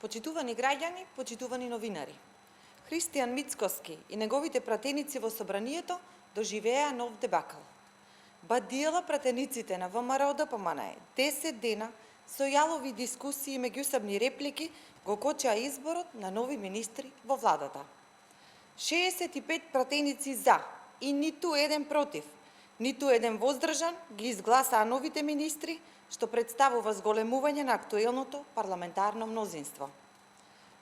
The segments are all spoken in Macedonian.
Почитувани граѓани, почитувани новинари. Христијан Мицкоски и неговите пратеници во собранието доживеа нов дебакал. Бадиела пратениците на ВМРО ДПМНЕ 10 дена со јалови дискусии и меѓусебни реплики го кочеа изборот на нови министри во владата. 65 пратеници за и ниту еден против, ниту еден воздржан ги изгласаа новите министри, што представува зголемување на актуелното парламентарно мнозинство.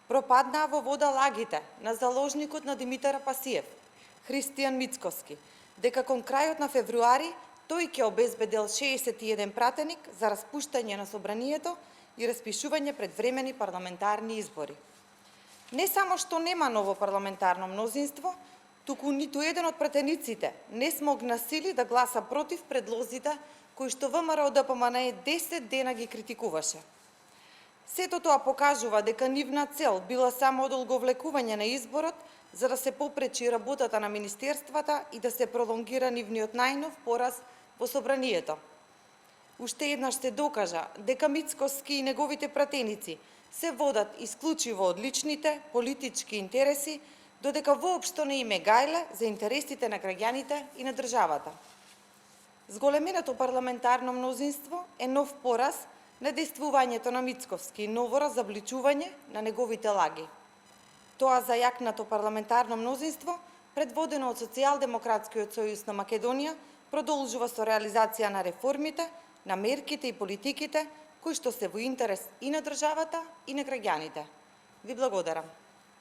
Пропаднаа во вода лагите на заложникот на Димитар Апасиев, Христијан Мицкоски, дека кон крајот на февруари тој ќе обезбедел 61 пратеник за распуштање на собранието и распишување предвремени парламентарни избори. Не само што нема ново парламентарно мнозинство, туку ниту еден од пратениците не смогна сили да гласа против предлозите кои што ВМРО ДПМНЕ 10 дена ги критикуваше. Сето тоа покажува дека нивна цел била само одолговлекување на изборот за да се попречи работата на министерствата и да се пролонгира нивниот најнов пораз во собранието. Уште еднаш се докажа дека Мицкоски и неговите пратеници се водат исклучиво од личните политички интереси, додека воопшто не име гајле за интересите на граѓаните и на државата. Зголеменото парламентарно мнозинство е нов пораз на действувањето на Мицкоски и ново разобличување на неговите лаги. Тоа зајакнато парламентарно мнозинство, предводено од Социјалдемократскиот сојуз на Македонија, продолжува со реализација на реформите, на мерките и политиките кои што се во интерес и на државата и на граѓаните. Ви благодарам.